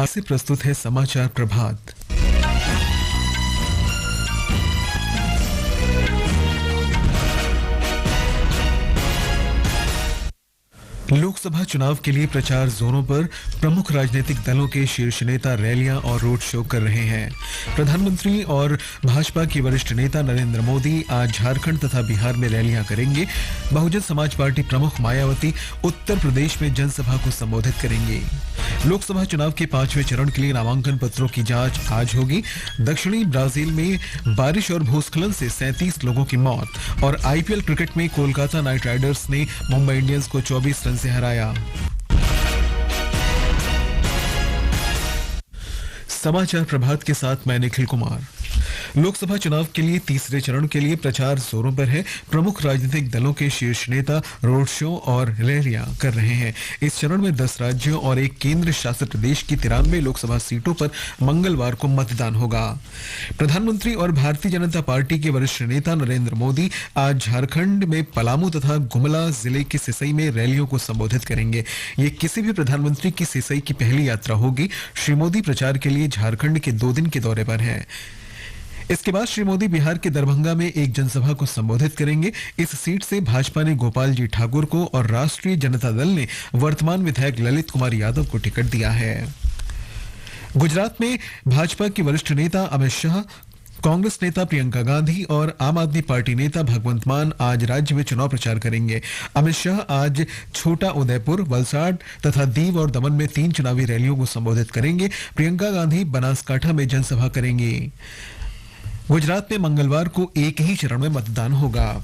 आज से प्रस्तुत है समाचार प्रभात। लोकसभा चुनाव के लिए प्रचार जोरों पर। प्रमुख राजनीतिक दलों के शीर्ष नेता रैलियां और रोड शो कर रहे हैं। प्रधानमंत्री और भाजपा की वरिष्ठ नेता नरेंद्र मोदी आज झारखंड तथा बिहार में रैलियां करेंगे। बहुजन समाज पार्टी प्रमुख मायावती उत्तर प्रदेश में जनसभा को संबोधित करेंगे। लोकसभा चुनाव के 5वें चरण के लिए नामांकन पत्रों की जांच आज होगी। दक्षिणी ब्राजील में बारिश और भूस्खलन से 37 लोगों की मौत। और आईपीएल क्रिकेट में कोलकाता नाइट राइडर्स ने मुंबई इंडियंस को 24 रन से हराया। समाचार प्रभात के साथ मैं निखिल कुमार। लोकसभा चुनाव के लिए तीसरे चरण के लिए प्रचार जोरों पर है। प्रमुख राजनीतिक दलों के शीर्ष नेता रोड शो और रैलियां कर रहे हैं। इस चरण में 10 राज्यों और एक केंद्र शासित प्रदेश की 93 लोकसभा सीटों पर मंगलवार को मतदान होगा। प्रधानमंत्री और भारतीय जनता पार्टी के वरिष्ठ नेता नरेंद्र मोदी आज झारखंड में पलामू तथा गुमला जिले के सिसई में रैलियों को संबोधित करेंगे। ये किसी भी प्रधानमंत्री की सिसई की पहली यात्रा होगी। श्री मोदी प्रचार के लिए झारखंड के 2 दिन के दौरे पर हैं। इसके बाद श्री मोदी बिहार के दरभंगा में एक जनसभा को संबोधित करेंगे। इस सीट से भाजपा ने गोपाल जी ठाकुर को और राष्ट्रीय जनता दल ने वर्तमान विधायक ललित कुमार यादव को टिकट दिया है। गुजरात में भाजपा के वरिष्ठ नेता अमित शाह, कांग्रेस नेता प्रियंका गांधी और आम आदमी पार्टी नेता भगवंत मान आज राज्य में चुनाव प्रचार करेंगे। अमित शाह आज छोटा उदयपुर, वलसाड़ तथा दीव और दमन में 3 चुनावी रैलियों को संबोधित करेंगे। प्रियंका गांधी बनासकांठा में जनसभा करेंगी। गुजरात में मंगलवार को एक ही चरण में मतदान होगा।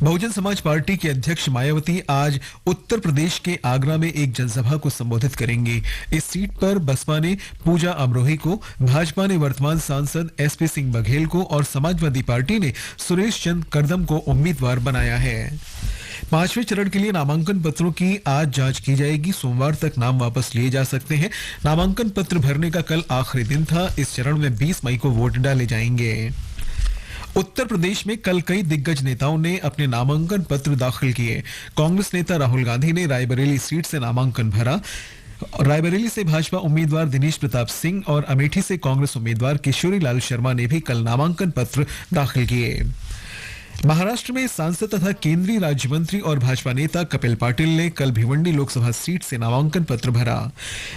बहुजन समाज पार्टी के अध्यक्ष मायावती आज उत्तर प्रदेश के आगरा में एक जनसभा को संबोधित करेंगी। इस सीट पर बसपा ने पूजा अमरोही को, भाजपा ने वर्तमान सांसद एसपी सिंह बघेल को और समाजवादी पार्टी ने सुरेश चंद्र करदम को उम्मीदवार बनाया है। 5वें चरण के लिए नामांकन पत्रों की आज जांच की जाएगी। सोमवार तक नाम वापस लिए जा सकते हैं। नामांकन पत्र भरने का कल आखिरी दिन था। इस चरण में 20 मई को वोट डाले जाएंगे। उत्तर प्रदेश में कल कई दिग्गज नेताओं ने अपने नामांकन पत्र दाखिल किए। कांग्रेस नेता राहुल गांधी ने रायबरेली सीट से नामांकन भरा। रायबरेली से भाजपा उम्मीदवार दिनेश प्रताप सिंह और अमेठी से कांग्रेस उम्मीदवार किशोरी लाल शर्मा ने भी कल नामांकन पत्र दाखिल किए। महाराष्ट्र में सांसद तथा केंद्रीय राज्य मंत्री और भाजपा नेता कपिल पाटिल ने कल भिवंडी लोकसभा सीट से नामांकन पत्र भरा।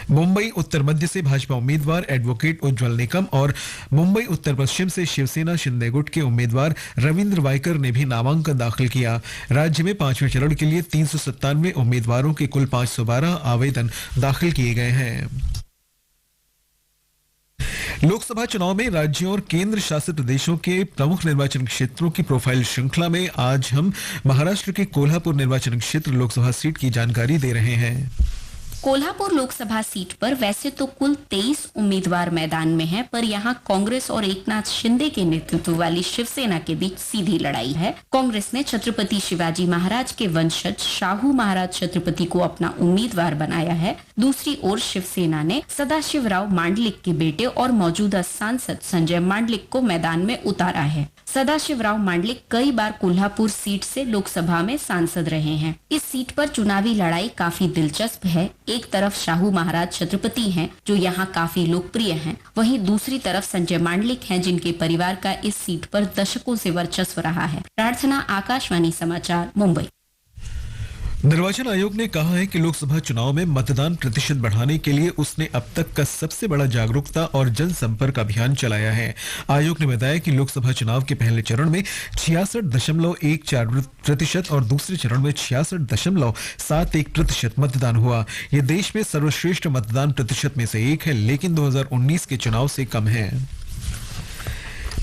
मुंबई उत्तर मध्य से भाजपा उम्मीदवार एडवोकेट उज्जवल निकम और मुंबई उत्तर पश्चिम से शिवसेना शिंदे गुट के उम्मीदवार रविंद्र वाइकर ने भी नामांकन दाखिल किया। राज्य में 5वें चरण के लिए 397 उम्मीदवारों के कुल 512 आवेदन दाखिल किए गए हैं। लोकसभा चुनाव में राज्यों और केंद्र शासित प्रदेशों के प्रमुख निर्वाचन क्षेत्रों की प्रोफाइल श्रृंखला में आज हम महाराष्ट्र के कोल्हापुर निर्वाचन क्षेत्र लोकसभा सीट की जानकारी दे रहे हैं। कोल्हापुर लोकसभा सीट पर वैसे तो कुल 23 उम्मीदवार मैदान में हैं, पर यहां कांग्रेस और एकनाथ शिंदे के नेतृत्व वाली शिवसेना के बीच सीधी लड़ाई है। कांग्रेस ने छत्रपति शिवाजी महाराज के वंशज शाहू महाराज छत्रपति को अपना उम्मीदवार बनाया है। दूसरी ओर शिवसेना ने सदाशिवराव मांडलिक के बेटे और मौजूदा सांसद संजय मांडलिक को मैदान में उतारा है। सदाशिवराव मांडलिक कई बार कोल्हापुर सीट से लोकसभा में सांसद रहे हैं। इस सीट पर चुनावी लड़ाई काफी दिलचस्प है। एक तरफ शाहू महाराज छत्रपति हैं, जो यहाँ काफी लोकप्रिय हैं, वहीं दूसरी तरफ संजय मांडलिक हैं, जिनके परिवार का इस सीट पर दशकों से वर्चस्व रहा है। प्रार्थना, आकाशवाणी समाचार, मुंबई। निर्वाचन आयोग ने कहा है कि लोकसभा चुनाव में मतदान प्रतिशत बढ़ाने के लिए उसने अब तक का सबसे बड़ा जागरूकता और जनसंपर्क अभियान चलाया है। आयोग ने बताया कि लोकसभा चुनाव के पहले चरण में 66.14% और दूसरे चरण में 66.71% मतदान हुआ। यह देश में सर्वश्रेष्ठ मतदान प्रतिशत में से एक है, लेकिन 2019 के चुनाव से कम है।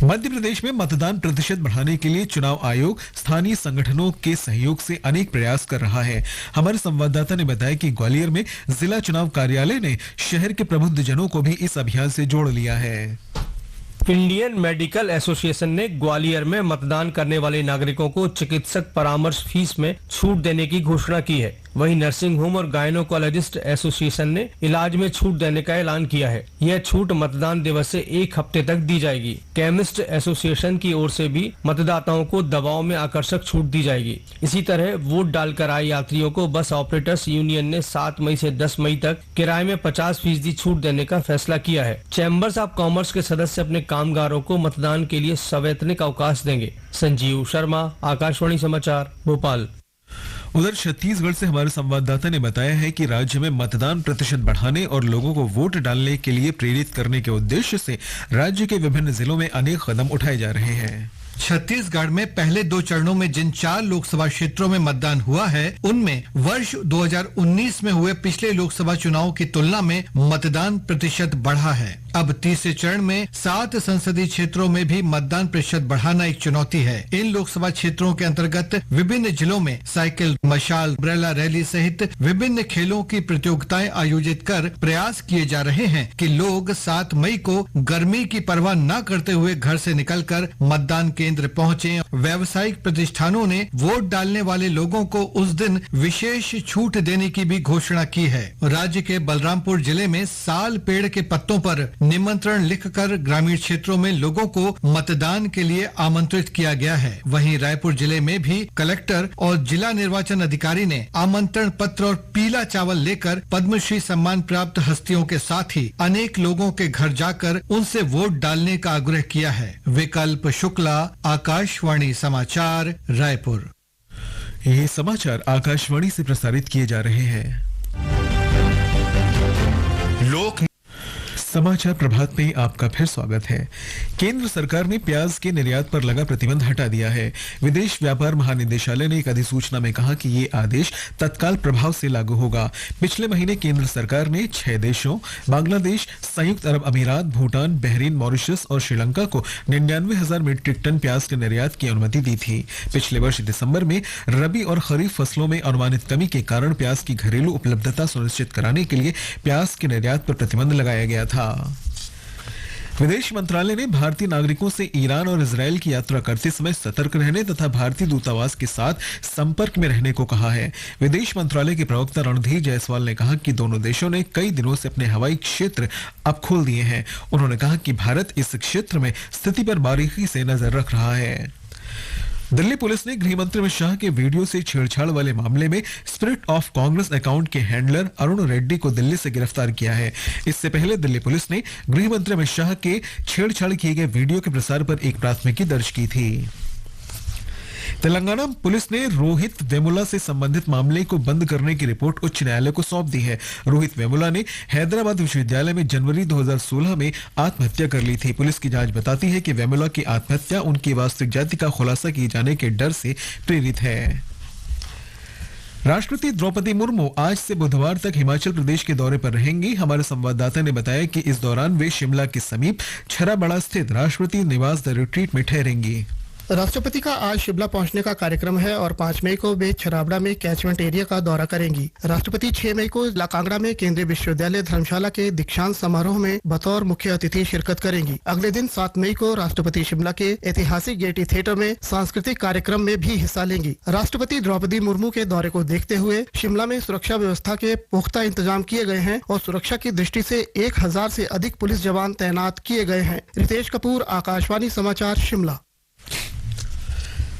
मध्य प्रदेश में मतदान प्रतिशत बढ़ाने के लिए चुनाव आयोग स्थानीय संगठनों के सहयोग से अनेक प्रयास कर रहा है। हमारे संवाददाता ने बताया कि ग्वालियर में जिला चुनाव कार्यालय ने शहर के प्रबुद्ध जनों को भी इस अभियान से जोड़ लिया है। इंडियन मेडिकल एसोसिएशन ने ग्वालियर में मतदान करने वाले नागरिकों को चिकित्सक परामर्श फीस में छूट देने की घोषणा की है। वहीं नर्सिंग होम और गायनोकोलॉजिस्ट एसोसिएशन ने इलाज में छूट देने का ऐलान किया है। यह छूट मतदान दिवस से 1 हफ्ते तक दी जाएगी। केमिस्ट एसोसिएशन की ओर से भी मतदाताओं को दवाओं में आकर्षक छूट दी जाएगी। इसी तरह वोट डालकर आए यात्रियों को बस ऑपरेटर्स यूनियन ने 7 मई से 10 मई तक किराए में 50% छूट देने का फैसला किया है। चैम्बर्स ऑफ कॉमर्स के सदस्य अपने कामगारों को मतदान के लिए सवैतनिक अवकाश देंगे। संजीव शर्मा, आकाशवाणी समाचार, भोपाल। उधर छत्तीसगढ़ से हमारे संवाददाता ने बताया है कि राज्य में मतदान प्रतिशत बढ़ाने और लोगों को वोट डालने के लिए प्रेरित करने के उद्देश्य से राज्य के विभिन्न जिलों में अनेक कदम उठाए जा रहे हैं। छत्तीसगढ़ में पहले 2 चरणों में जिन 4 लोकसभा क्षेत्रों में मतदान हुआ है, उनमें वर्ष 2019 में हुए पिछले लोकसभा चुनाव की तुलना में मतदान प्रतिशत बढ़ा है। अब तीसरे चरण में 7 संसदीय क्षेत्रों में भी मतदान प्रतिशत बढ़ाना एक चुनौती है। इन लोकसभा क्षेत्रों के अंतर्गत विभिन्न जिलों में साइकिल, मशाल, अम्ब्रेला रैली सहित विभिन्न खेलों की प्रतियोगिताएं आयोजित कर प्रयास किए जा रहे हैं कि लोग 7 मई को गर्मी की परवाह न करते हुए घर से निकलकर मतदान केंद्र पहुंचे। व्यावसायिक प्रतिष्ठानों ने वोट डालने वाले लोगों को उस दिन विशेष छूट देने की भी घोषणा की है। राज्य के बलरामपुर जिले में साल पेड़ के पत्तों पर निमंत्रण लिखकर ग्रामीण क्षेत्रों में लोगों को मतदान के लिए आमंत्रित किया गया है। वहीं रायपुर जिले में भी कलेक्टर और जिला निर्वाचन अधिकारी ने आमंत्रण पत्र और पीला चावल लेकर पद्मश्री सम्मान प्राप्त हस्तियों के साथ ही अनेक लोगों के घर जाकर उनसे वोट डालने का आग्रह किया है। विकल्प शुक्ला, आकाशवाणी समाचार, रायपुर। ये समाचार आकाशवाणी से प्रसारित किए जा रहे हैं। समाचार प्रभात में आपका फिर स्वागत है। केंद्र सरकार ने प्याज के निर्यात पर लगा प्रतिबंध हटा दिया है। विदेश व्यापार महानिदेशालय ने एक अधिसूचना में कहा कि ये आदेश तत्काल प्रभाव से लागू होगा। पिछले महीने केंद्र सरकार ने 6 देशों बांग्लादेश, संयुक्त अरब अमीरात, भूटान, बहरीन, मॉरिशस और श्रीलंका को 99,000 मीट्रिक टन प्याज के निर्यात की अनुमति दी थी। पिछले वर्ष दिसंबर में रबी और खरीफ फसलों में अनुमानित कमी के कारण प्याज की घरेलू उपलब्धता सुनिश्चित कराने के लिए प्याज के निर्यात पर प्रतिबंध लगाया गया था। विदेश मंत्रालय ने भारतीय नागरिकों से ईरान और इजरायल की यात्रा करते समय सतर्क रहने तथा भारतीय दूतावास के साथ संपर्क में रहने को कहा है। विदेश मंत्रालय के प्रवक्ता रणधीर जायसवाल ने कहा कि दोनों देशों ने कई दिनों से अपने हवाई क्षेत्र अब खोल दिए हैं। उन्होंने कहा कि भारत इस क्षेत्र में स्थिति पर बारीकी से नजर रख रहा है। दिल्ली पुलिस ने गृह मंत्री अमित शाह के वीडियो से छेड़छाड़ वाले मामले में स्पिरिट ऑफ कांग्रेस अकाउंट के हैंडलर अरुण रेड्डी को दिल्ली से गिरफ्तार किया है। इससे पहले दिल्ली पुलिस ने गृह मंत्री अमित शाह के छेड़छाड़ किए गए वीडियो के प्रसार पर एक प्राथमिकी दर्ज की थी। तेलंगाना पुलिस ने रोहित वेमुला से संबंधित मामले को बंद करने की रिपोर्ट उच्च न्यायालय को सौंप दी है। रोहित वेमुला ने हैदराबाद विश्वविद्यालय में जनवरी 2016 में आत्महत्या कर ली थी। पुलिस की जांच बताती है कि वेमुला की आत्महत्या उनकी वास्तविक जाति का खुलासा किए जाने के डर से प्रेरित है। राष्ट्रपति द्रौपदी मुर्मू आज से बुधवार तक हिमाचल प्रदेश के दौरे पर रहेंगी। हमारे संवाददाता ने बताया कि इस दौरान वे शिमला के समीप छराबड़ा स्थित राष्ट्रपति निवास द रिट्रीट में ठहरेंगी। राष्ट्रपति का आज शिमला पहुंचने का कार्यक्रम है और 5 मई को वे छराबड़ा में कैचमेंट एरिया का दौरा करेंगी। राष्ट्रपति 6 मई को लाकांगड़ा में केंद्रीय विश्वविद्यालय धर्मशाला के दीक्षांत समारोह में बतौर मुख्य अतिथि शिरकत करेंगी। अगले दिन 7 मई को राष्ट्रपति शिमला के ऐतिहासिक गेयटी थिएटर में सांस्कृतिक कार्यक्रम में भी हिस्सा लेंगी। राष्ट्रपति द्रौपदी मुर्मू के दौरे को देखते हुए शिमला में सुरक्षा व्यवस्था के पुख्ता इंतजाम किए गए हैं और सुरक्षा की दृष्टि से 1000 से अधिक पुलिस जवान तैनात किए गए हैं। रितेश कपूर, आकाशवाणी समाचार, शिमला।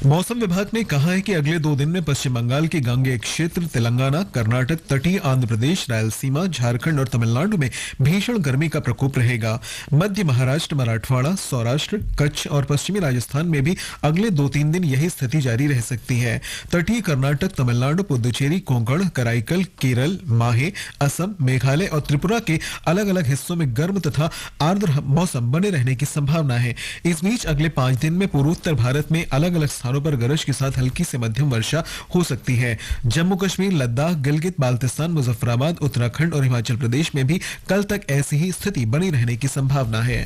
मौसम विभाग ने कहा है कि अगले 2 दिन में पश्चिम बंगाल के गांगेय क्षेत्र, तेलंगाना, कर्नाटक, तटीय आंध्र प्रदेश, रायलसीमा, झारखंड और तमिलनाडु में भीषण गर्मी का प्रकोप रहेगा। मध्य महाराष्ट्र, मराठवाड़ा, सौराष्ट्र, कच्छ और पश्चिमी राजस्थान में भी अगले 2-3 दिन यही स्थिति जारी रह सकती है। तटीय कर्नाटक, तमिलनाडु, पुदुचेरी, कोंकण, कराईकल, केरल, माहे, असम, मेघालय और त्रिपुरा के अलग अलग हिस्सों में गर्म तथा आर्द्र मौसम बने रहने की संभावना है। इस बीच अगले 5 दिन में पूर्वोत्तर भारत में अलग अलग स्थानों पर गरज के साथ हल्की से मध्यम वर्षा हो सकती है। जम्मू कश्मीर, लद्दाख, गिलगित बाल्तिस्तान, मुजफ्फराबाद, उत्तराखंड और हिमाचल प्रदेश में भी कल तक ऐसी ही स्थिति बनी रहने की संभावना है।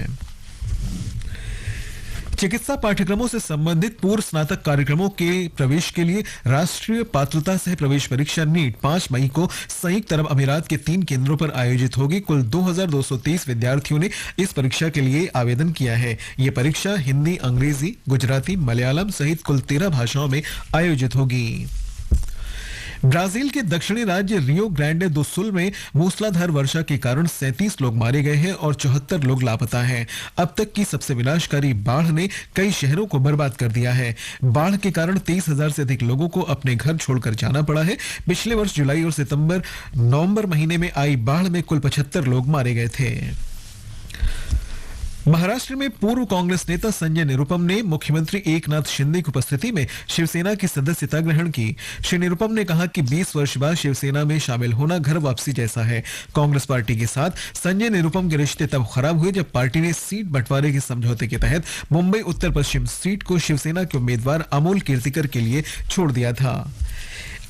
चिकित्सा पाठ्यक्रमों से संबंधित पूर्व स्नातक कार्यक्रमों के प्रवेश के लिए राष्ट्रीय पात्रता सह प्रवेश परीक्षा नीट 5 मई को संयुक्त अरब अमीरात के 3 केंद्रों पर आयोजित होगी। कुल 2230 विद्यार्थियों ने इस परीक्षा के लिए आवेदन किया है। ये परीक्षा हिंदी, अंग्रेजी, गुजराती, मलयालम सहित कुल 13 भाषाओं में आयोजित होगी। ब्राजील के दक्षिणी राज्य रियो ग्रांडे दो सुल में मूसलाधार वर्षा के कारण 37 लोग मारे गए हैं और 74 लोग लापता हैं। अब तक की सबसे विनाशकारी बाढ़ ने कई शहरों को बर्बाद कर दिया है। बाढ़ के कारण 23,000 से अधिक लोगों को अपने घर छोड़कर जाना पड़ा है। पिछले वर्ष जुलाई और नवंबर महीने में आई बाढ़ में कुल 75 लोग मारे गए थे। महाराष्ट्र में पूर्व कांग्रेस नेता संजय निरुपम ने मुख्यमंत्री एकनाथ शिंदे की उपस्थिति में शिवसेना की सदस्यता ग्रहण की। श्री निरुपम ने कहा कि 20 वर्ष बाद शिवसेना में शामिल होना घर वापसी जैसा है। कांग्रेस पार्टी के साथ संजय निरुपम के रिश्ते तब खराब हुए जब पार्टी ने सीट बंटवारे के समझौते के तहत मुंबई उत्तर पश्चिम सीट को शिवसेना के उम्मीदवार अमोल कीर्तिकर के लिए छोड़ दिया था।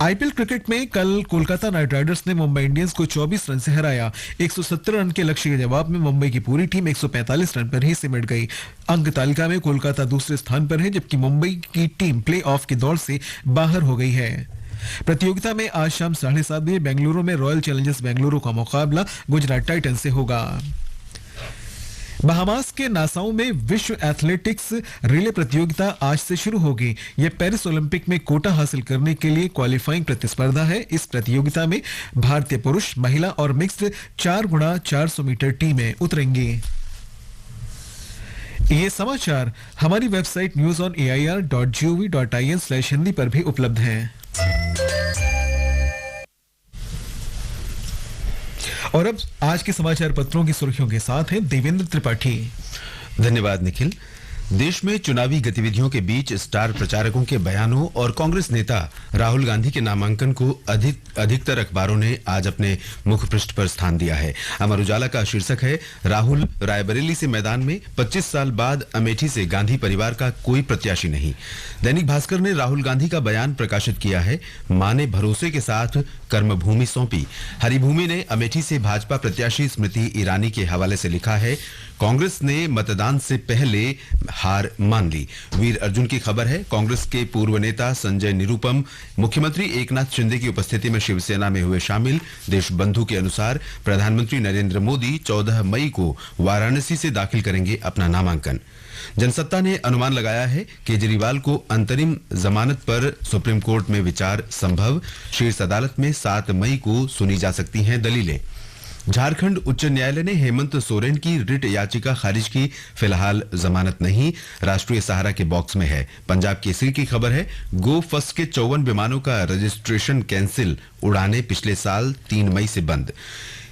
आईपीएल क्रिकेट में कल कोलकाता नाइट राइडर्स ने मुंबई इंडियंस को 24 रन से हराया। 170 रन के लक्ष्य के जवाब में मुंबई की पूरी टीम 145 रन पर ही सिमट गई। अंक तालिका में कोलकाता दूसरे स्थान पर है, जबकि मुंबई की टीम प्लेऑफ की दौड़ से बाहर हो गई है। प्रतियोगिता में आज शाम 7:30 बजे बेंगलुरु में रॉयल चैलेंजर्स बेंगलुरु का मुकाबला गुजरात टाइटंस से होगा। बहामास के नासाउ में विश्व एथलेटिक्स रिले प्रतियोगिता आज से शुरू होगी। यह पेरिस ओलंपिक में कोटा हासिल करने के लिए क्वालिफाइंग प्रतिस्पर्धा है। इस प्रतियोगिता में भारतीय पुरुष, महिला और मिक्स्ड 4x400 मीटर टीमें उतरेंगी। ये समाचार हमारी वेबसाइट newsonair.gov.in/hindi पर भी उपलब्ध हैं। और अब आज के समाचार पत्रों की सुर्खियों के साथ हैं देवेंद्र त्रिपाठी। धन्यवाद निखिल। देश में चुनावी गतिविधियों के बीच स्टार प्रचारकों के बयानों और कांग्रेस नेता राहुल गांधी के नामांकन को अधिकतर अखबारों ने आज अपने मुख्य पृष्ठ पर स्थान दिया है। अमर उजाला का शीर्षक है, राहुल रायबरेली से मैदान में, 25 साल बाद अमेठी से गांधी परिवार का कोई प्रत्याशी नहीं। दैनिक भास्कर ने राहुल गांधी का बयान प्रकाशित किया है, मां ने भरोसे के साथ कर्मभूमि सौंपी। हरिभूमि ने अमेठी से भाजपा प्रत्याशी स्मृति ईरानी के हवाले से लिखा है, कांग्रेस ने मतदान से पहले हार मान ली। वीर अर्जुन की खबर है, कांग्रेस के पूर्व नेता संजय निरुपम मुख्यमंत्री एकनाथ शिंदे की उपस्थिति में शिवसेना में हुए शामिल। देशबंधु के अनुसार प्रधानमंत्री नरेंद्र मोदी 14 मई को वाराणसी से दाखिल करेंगे अपना नामांकन। जनसत्ता ने अनुमान लगाया है, केजरीवाल को अंतरिम जमानत पर सुप्रीम कोर्ट में विचार संभव। शीर्ष अदालत में 7 मई को सुनी जा सकती हैं दलीलें। झारखंड उच्च न्यायालय ने हेमंत सोरेन की रिट याचिका खारिज की, फिलहाल जमानत नहीं। राष्ट्रीय सहारा के बॉक्स में है। पंजाब केसरी की खबर है, गो फर्स्ट के 54 विमानों का रजिस्ट्रेशन कैंसिल, उड़ानें पिछले साल 3 मई से बंद।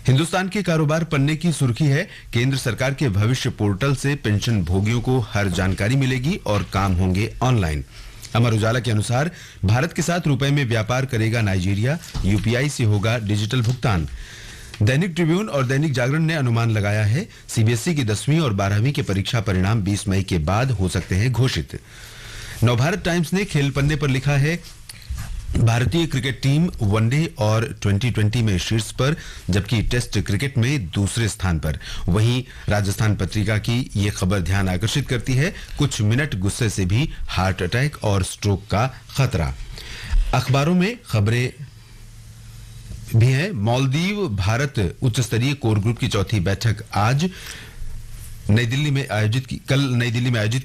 हिंदुस्तान के कारोबार पन्ने की सुर्खी है, केंद्र सरकार के भविष्य पोर्टल से पेंशन भोगियों को हर जानकारी मिलेगी और काम होंगे ऑनलाइन। अमर उजाला के अनुसार भारत के साथ रुपए में व्यापार करेगा नाइजीरिया, यूपीआई से होगा डिजिटल भुगतान। दैनिक ट्रिब्यून और दैनिक जागरण ने अनुमान लगाया है, सीबीएसई की 10वीं और 12वीं के परीक्षा परिणाम 20 मई के बाद हो सकते हैं घोषित। नवभारत टाइम्स ने खेल पन्ने पर लिखा है, भारतीय क्रिकेट टीम वनडे और 2020 में शीर्ष पर, जबकि टेस्ट क्रिकेट में दूसरे स्थान पर। वहीं राजस्थान पत्रिका की ये खबर ध्यान आकर्षित करती है, कुछ मिनट गुस्से से भी हार्ट अटैक और स्ट्रोक का खतरा। अखबारों में खबरें भी है। मालदीव भारत उच्च स्तरीय कोर ग्रुप की चौथी बैठक आज कल नई दिल्ली में आयोजित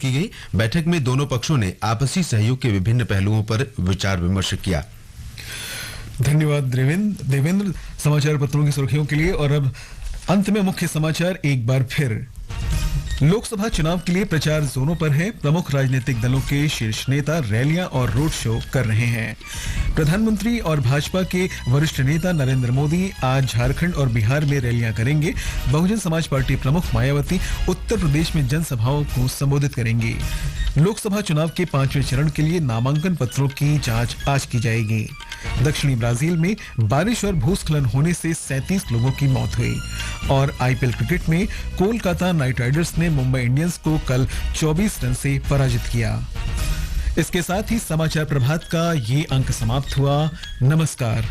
की गई। बैठक में दोनों पक्षों ने आपसी सहयोग के विभिन्न पहलुओं पर विचार विमर्श किया। धन्यवाद देवेंद्र समाचार पत्रों की सुर्खियों के लिए। और अब अंत में मुख्य समाचार एक बार फिर। लोकसभा चुनाव के लिए प्रचार जोरों पर है। प्रमुख राजनीतिक दलों के शीर्ष नेता रैलियां और रोड शो कर रहे हैं। प्रधानमंत्री और भाजपा के वरिष्ठ नेता नरेंद्र मोदी आज झारखंड और बिहार में रैलियां करेंगे। बहुजन समाज पार्टी प्रमुख मायावती उत्तर प्रदेश में जनसभाओं को संबोधित करेंगी। लोकसभा चुनाव के 5वें चरण के लिए नामांकन पत्रों की जांच आज की जाएगी। दक्षिणी ब्राजील में बारिश और भूस्खलन होने से 37 लोगों की मौत हुई। और आईपीएल क्रिकेट में कोलकाता नाइट राइडर्स ने मुंबई इंडियंस को कल 24 रन से पराजित किया। इसके साथ ही समाचार प्रभात का ये अंक समाप्त हुआ। नमस्कार।